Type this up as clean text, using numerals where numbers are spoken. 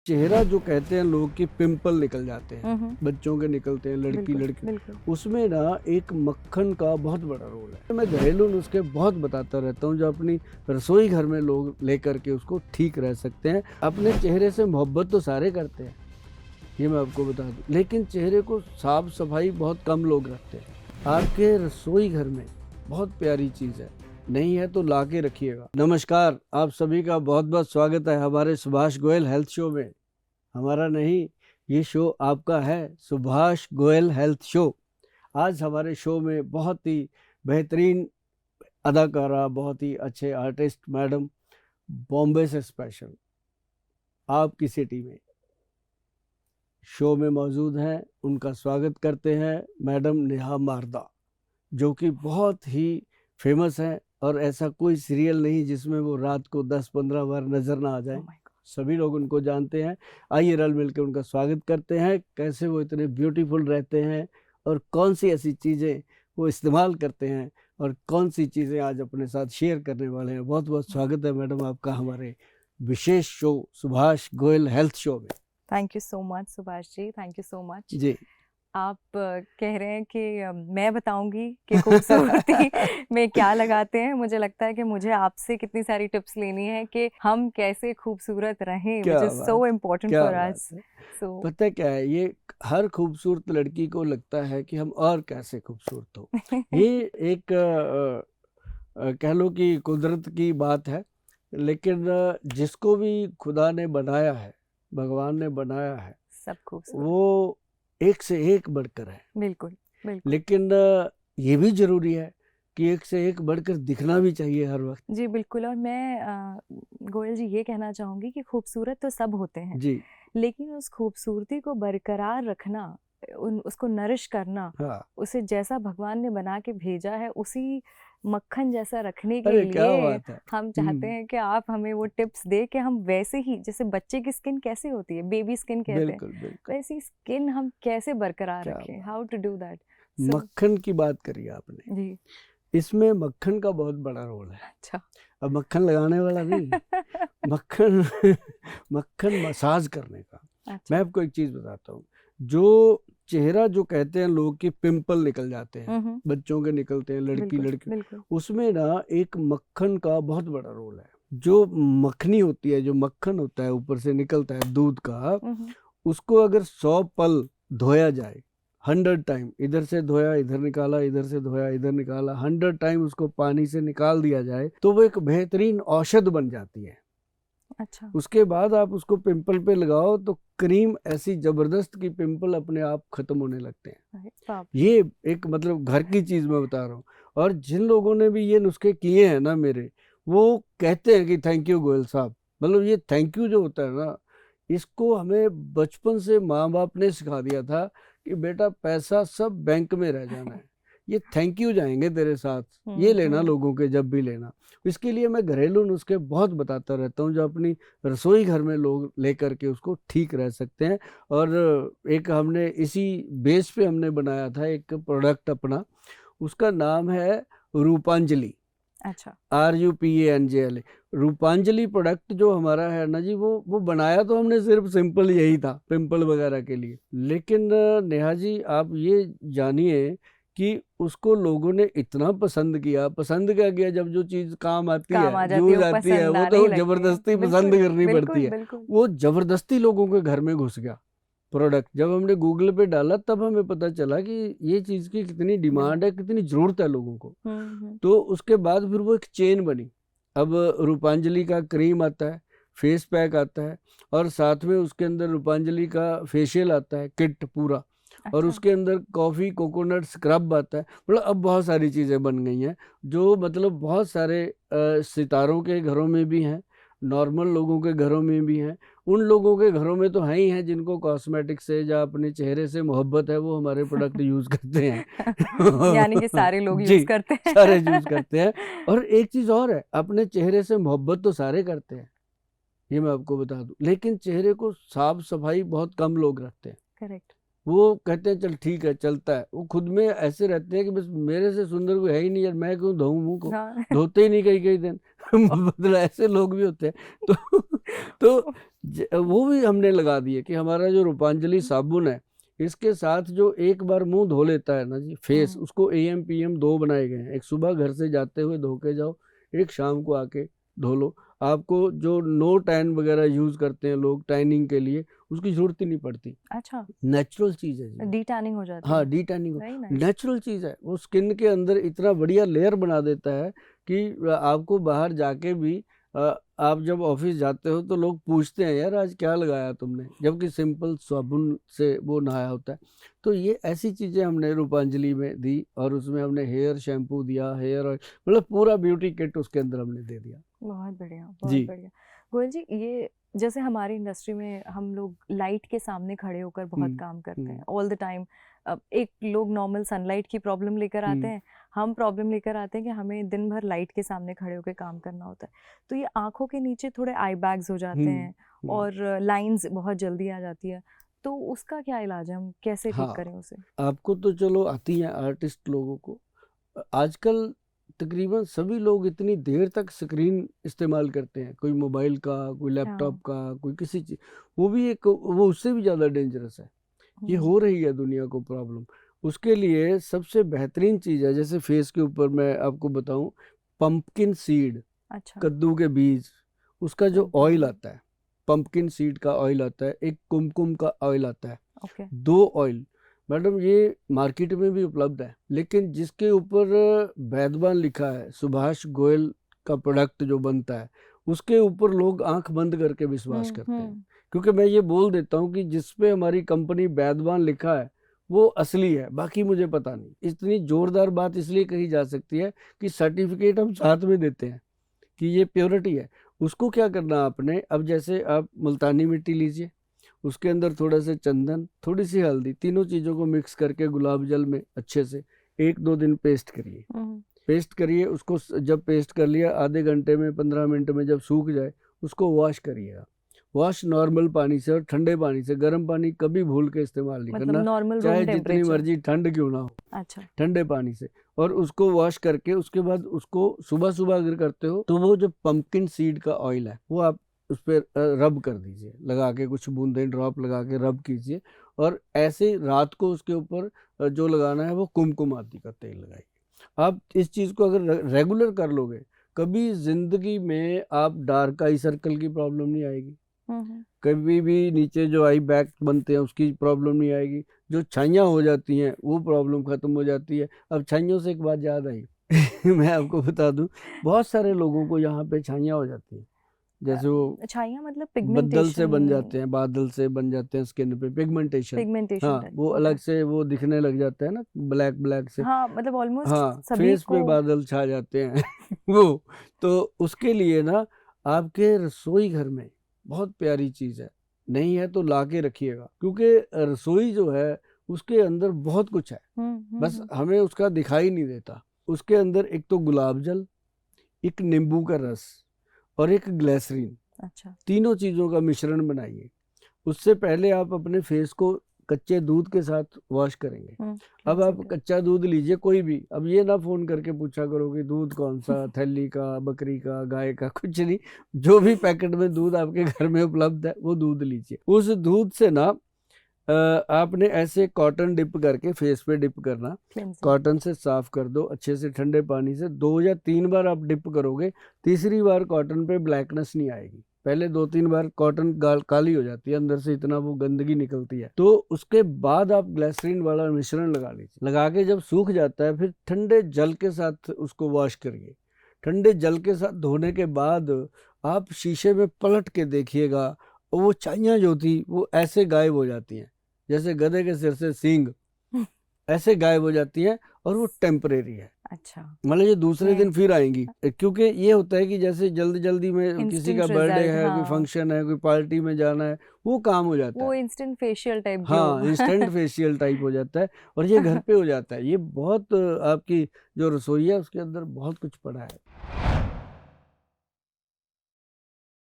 चेहरा जो कहते हैं लोग कि पिंपल निकल जाते हैं, हम्म, बच्चों के निकलते हैं, लड़की बिल्कुल लड़की, बिल्कुल। उसमें ना एक मक्खन का बहुत बड़ा रोल है। मैं घरेलू नुस्खे बहुत बताता रहता हूँ जो अपनी रसोई घर में लोग लेकर के उसको ठीक रह सकते हैं। अपने चेहरे से मोहब्बत तो सारे करते हैं, ये मैं आपको बता दूं, लेकिन चेहरे को साफ सफाई बहुत कम लोग रखते हैं। आपके रसोई घर में बहुत प्यारी चीज़ है, नहीं है तो ला के रखिएगा। नमस्कार, आप सभी का बहुत बहुत स्वागत है हमारे सुभाष गोयल हेल्थ शो में। हमारा नहीं, ये शो आपका है, सुभाष गोयल हेल्थ शो। आज हमारे शो में बहुत ही बेहतरीन अदाकारा, बहुत ही अच्छे आर्टिस्ट मैडम बॉम्बे से स्पेशल आपकी सिटी में शो में मौजूद हैं। उनका स्वागत करते हैं मैडम नेहा मारदा, जो कि बहुत ही फेमस हैं और ऐसा कोई सीरियल नहीं जिसमें वो रात को 10-15 बार नजर ना आ जाए। Oh my God. सभी लोग उनको जानते हैं। आइए रल मिल के उनका स्वागत करते हैं। कैसे वो इतने ब्यूटीफुल रहते हैं और कौन सी ऐसी चीज़ें वो इस्तेमाल करते हैं और कौन सी चीज़ें आज अपने साथ शेयर करने वाले हैं। बहुत बहुत स्वागत है मैडम आपका हमारे विशेष show Subhash Goyal health show में। Thank you so much Subhash ji, thank you so much. जी। आप कह रहे हैं कि मैं बताऊंगी कि खूबसूरती में क्या लगाते हैं। मुझे लगता है कि मुझे आपसे कितनी सारी टिप्स लेनी है कि हम कैसे खूबसूरत रहें, क्या विच इज बात सो है, इम्पोर्टेंट क्या फॉर बात अस। है। सो पता है क्या है, ये हर खूबसूरत लड़की को लगता है कि हम और कैसे खूबसूरत हो। ये एक कह लो कि कुदरत की बात है, लेकिन जिसको भी खुदा ने बनाया है, भगवान ने बनाया है, सब खूबसूरत, वो एक से एक बढ़कर है। बिल्कुल बिल्कुल। लेकिन ये भी जरूरी है कि एक से एक बढ़कर दिखना भी चाहिए हर वक्त। जी बिल्कुल। और मैं गोयल जी ये कहना चाहूंगी कि खूबसूरत तो सब होते हैं, जी लेकिन उस खूबसूरती को बरकरार रखना, उसको नरिश करना, हाँ। उसे जैसा भगवान ने बना के भेजा है उसी मक्खन जैसा रखने के अरे क्या लिए बात है। हम चाहते हैं कि आप हमें वो टिप्स दे कि हम वैसे ही, जैसे बच्चे की स्किन कैसे होती है, बेबी स्किन कहते हैं, बिल्कुल बिल्कुल। वैसी स्किन हम कैसे बरकरार क्या रखें, बात। How to do that. So मक्खन की बात करी आपने, जी। इसमें मक्खन का बहुत बड़ा रोल है। अच्छा। अब मक्खन लगाने वाला नहीं, मक्खन मक्खन मसाज करने का। मैं अच्छा। आपको एक चीज बताता हूँ। जो चेहरा जो कहते हैं लोग कि पिंपल निकल जाते हैं, हम्म, बच्चों के निकलते हैं, लड़की बिल्कुल लड़की, बिल्कुल। उसमें ना एक मक्खन का बहुत बड़ा रोल है। जो मक्खनी होती है, जो मक्खन होता है ऊपर से निकलता है दूध का, हम्म, उसको अगर 100 पल धोया जाए, 100 टाइम, इधर से धोया इधर निकाला, इधर से धोया इधर निकाला, 100 टाइम उसको पानी से निकाल दिया जाए, तो वो एक बेहतरीन औषध बन जाती है। अच्छा। उसके बाद आप उसको पिंपल पे लगाओ तो क्रीम ऐसी जबरदस्त की पिंपल अपने आप खत्म होने लगते हैं। अरे बाप रे। ये एक मतलब घर की चीज मैं बता रहा हूँ। और जिन लोगों ने भी ये नुस्खे किए हैं ना मेरे, वो कहते हैं कि थैंक यू गोयल साहब। मतलब ये थैंक यू जो होता है ना, इसको हमें बचपन से माँ बाप ने सिखा दिया था कि बेटा पैसा सब बैंक में रह जाना है, ये थैंक यू जाएंगे तेरे साथ, ये लेना हम्म। लोगों के जब भी लेना। इसके लिए मैं घरेलू नुस्खे बहुत बताता रहता हूँ जो अपनी रसोई घर में लोग लेकर के उसको ठीक रह सकते हैं। और एक हमने इसी बेस पे हमने बनाया था एक प्रोडक्ट अपना, उसका नाम है रूपांजलि। अच्छा। RUPANJLA। रूपांजलि प्रोडक्ट जो हमारा है ना जी, वो बनाया तो हमने सिर्फ सिंपल यही था पिंपल वगैरह के लिए, लेकिन नेहा जी आप ये जानिए कि उसको लोगों ने इतना पसंद किया। पसंद क्या किया, जब जो चीज काम आती काम है, आ जाती है, यूज वो आती है, पसंद वो आने ही तो लगती है। जबरदस्ती पसंद बिल्कुल करनी पड़ती बिल्कुल है। बिल्कुल। वो जबरदस्ती लोगों के घर में घुस गया प्रोडक्ट। जब हमने गूगल पे डाला तब हमें पता चला कि ये चीज की कितनी डिमांड डिमांड। है, कितनी जरूरत है लोगों को। हम्म। तो उसके बाद फिर वो एक चेन बनी। अब रूपांजलि का क्रीम आता है, फेस पैक आता है, और साथ में उसके अंदर रूपांजलि का फेशियल आता है किट पूरा, और अच्छा। उसके अंदर कॉफ़ी कोकोनट स्क्रब आता है। मतलब अब बहुत सारी चीज़ें बन गई हैं जो मतलब बहुत सारे सितारों के घरों में भी हैं, नॉर्मल लोगों के घरों में भी हैं। उन लोगों के घरों में तो हैं ही हैं जिनको कॉस्मेटिक से या अपने चेहरे से मोहब्बत है, वो हमारे प्रोडक्ट यूज़ करते यानी कि हैं। सारे लोग जी, यूज करते सारे यूज़ हैं। करते हैं। और एक चीज और है, अपने चेहरे से मोहब्बत तो सारे करते हैं, ये मैं आपको बता दूं, लेकिन चेहरे को साफ सफाई बहुत कम लोग रखते हैं। करेक्ट। वो कहते हैं चल ठीक है चलता है, वो खुद में ऐसे रहते हैं कि बस मेरे से सुंदर कोई है ही नहीं यार, मैं क्यों धोऊं मुंह को, हाँ। धोते ही नहीं कई कई दिन। मतलब ऐसे लोग भी होते हैं। तो तो वो भी हमने लगा दिए कि हमारा जो रूपांजलि साबुन है, इसके साथ जो एक बार मुंह धो लेता है ना जी फेस, उसको AM PM 2 बनाए गए हैं। एक सुबह घर से जाते हुए धो के जाओ, एक शाम को आके धो लो। आपको जो नो टैन वगैरह यूज करते हैं लोग टैनिंग के लिए, उसकी जरूरत ही नहीं पड़ती। अच्छा, नेचुरल चीज है जी। डी टैनिंग हो जाती हाँ, है। D tanning very nice. Natural चीज है। वो स्किन के अंदर इतना बढ़िया लेयर बना देता है कि आपको बाहर जाके भी आप जब ऑफिस जाते हो तो लोग पूछते हैं यार आज क्या लगाया तुमने, जबकि सिंपल साबुन से वो नहाया होता है। तो ये ऐसी चीजें हमने रूपांजलि में दी, और उसमें हमने हेयर शैम्पू दिया, हेयर ऑयल, मतलब पूरा ब्यूटी किट उसके अंदर हमने दे दिया। बहुत बढ़िया, बहुत जी। बढ़िया। गोयल जी, ये जैसे हमारी इंडस्ट्री में हम लोग लाइट के सामने खड़े होकर बहुत हम्म, काम करते हैं हम्म, ऑल द टाइम। एक लोग नॉर्मल सनलाइट की प्रॉब्लम लेकर आते हैं, हम प्रॉब्लम लेकर आते हैं कि हमें दिन भर लाइट के सामने खड़े होकर काम करना होता है। तो ये आंखों के नीचे थोड़े आई बैग्स हो जाते हम्म, हैं और लाइंस बहुत जल्दी आ जाती है, तो उसका क्या इलाज है, हम कैसे ठीक हाँ, करें उसे? आपको तो चलो आती हैं आर्टिस्ट लोगों को। आजकल तकरीबन सभी लोग इतनी देर तक स्क्रीन इस्तेमाल करते हैं, कोई मोबाइल का, कोई लैपटॉप हाँ। का, कोई किसी चीज, वो भी एक, वो उससे भी ज़्यादा डेंजरस है। ये हो रही है दुनिया को प्रॉब्लम। उसके लिए सबसे बेहतरीन चीज़ है, जैसे फेस के ऊपर मैं आपको बताऊं, पंपकिन सीड, अच्छा। कद्दू के बीज, उसका जो कद्दू ऑयल के आता है, पंपकिन सीड का ऑयल आता है, एक कुमकुम का ऑयल आता है, ओके। 2 ऑयल मैडम ये मार्केट में भी उपलब्ध है। लेकिन जिसके ऊपर वैद्यवान लिखा है, सुभाष गोयल का प्रोडक्ट जो बनता है, उसके ऊपर लोग आंख बंद करके विश्वास करते हैं। क्योंकि मैं ये बोल देता हूँ कि जिस पे हमारी कंपनी वैद्यवान लिखा है वो असली है, बाकी मुझे पता नहीं। इतनी जोरदार बात इसलिए कही जा सकती है कि सर्टिफिकेट हम साथ में देते हैं कि ये प्योरिटी है। उसको क्या करना आपने, अब जैसे आप मुल्तानी मिट्टी लीजिए, उसके अंदर थोड़ा सा चंदन, थोड़ी सी हल्दी, तीनों चीज़ों को मिक्स करके गुलाब जल में अच्छे से 1-2 दिन पेस्ट करिए। पेस्ट करिए उसको, जब पेस्ट कर लिया आधे घंटे में 15 मिनट में जब सूख जाए, उसको वॉश करिएगा। वॉश नॉर्मल पानी से और ठंडे पानी से, गर्म पानी कभी भूल के इस्तेमाल नहीं मतलब करना, नॉर्मल चाहे रूम जितनी टेम्परेचर? मर्जी ठंड क्यों ना हो। अच्छा। ठंडे पानी से, और उसको वॉश करके उसके बाद उसको सुबह सुबह अगर करते हो तो वो जो पंपकिन सीड का ऑयल है वो आप उस पर रब कर दीजिए, लगा के कुछ बूंदे ड्रॉप लगा के रब कीजिए। और ऐसे रात को उसके ऊपर जो लगाना है वो कुमकुम आदि का तेल लगाइए। आप इस चीज़ को अगर रेगुलर कर लोगे, कभी जिंदगी में आप डार्क आई सर्कल की प्रॉब्लम नहीं आएगी, कभी भी नीचे जो आई बैग बनते हैं उसकी प्रॉब्लम नहीं आएगी, जो छाइयाँ हो जाती हैं वो प्रॉब्लम खत्म हो जाती है। अब छाइयों से एक बात याद आई मैं आपको बता दूं, बहुत सारे लोगों को यहाँ पे छाइयाँ हो जाती हैं, जैसे वो छाइयाँ मतलब बदल से बन जाते पिगमेंटेशन? हैं, बादल से बन जाते हैं स्किन पे, पिगमेंटेशन। पिगमेंटेशन हाँ, टाइप, वो ओके। अलग से वो दिखने लग जाता है ना, ब्लैक ब्लैक से। हाँ, मतलब ऑलमोस्ट हाँ, सभी फेस पे को। बादल छा जाते हैं वो। तो उसके लिए ना आपके रसोई घर में बहुत प्यारी चीज़ है, नहीं है तो ला के रखिएगा, क्योंकि रसोई जो है उसके अंदर बहुत कुछ है, बस हमें उसका दिखाई नहीं देता। उसके अंदर एक तो गुलाब जल, एक नींबू का रस और एक ग्लिसरीन, अच्छा। तीनों चीज़ों का मिश्रण बनाइए। उससे पहले आप अपने फेस को कच्चे दूध के साथ वॉश करेंगे। अब आप कच्चा दूध लीजिए कोई भी, अब ये ना फोन करके पूछा करो कि दूध कौन सा, थैली का, बकरी का, गाय का, कुछ नहीं। जो भी पैकेट में दूध आपके घर में उपलब्ध है वो दूध लीजिए। उस दूध से ना आपने ऐसे कॉटन डिप करके फेस पे डिप करना, कॉटन से साफ कर दो अच्छे से ठंडे पानी से, 2 या 3 बार आप डिप करोगे, तीसरी बार कॉटन पे ब्लैकनेस नहीं आएगी। पहले 2-3 बार कॉटन काली हो जाती है अंदर से, इतना वो गंदगी निकलती है। तो उसके बाद आप ग्लिसरीन वाला मिश्रण लगा लीजिए, लगा के जब सूख जाता है फिर ठंडे जल के साथ उसको वॉश करिए। ठंडे जल के साथ धोने के बाद आप शीशे में पलट के देखिएगा, वो छाइयाँ जो थी वो ऐसे गायब हो जाती हैं, जैसे गधे के सिर से सींग ऐसे गायब हो जाती है, और वो टेम्परेरी है। अच्छा। मतलब ये दूसरे दिन फिर आएंगी, क्योंकि ये होता है कि जैसे जल्दी जल्दी में किसी इंस्टेंट का बर्थडे रिजल्ट, है, कोई हाँ। फंक्शन है, कोई पार्टी में जाना है, वो काम हो जाता वो है। Instant facial type glow. हाँ, इंस्टेंट फेशियल टाइप हो जाता है, और ये घर पे हो जाता है। ये बहुत आपकी जो रसोई है उसके अंदर बहुत कुछ पड़ा है।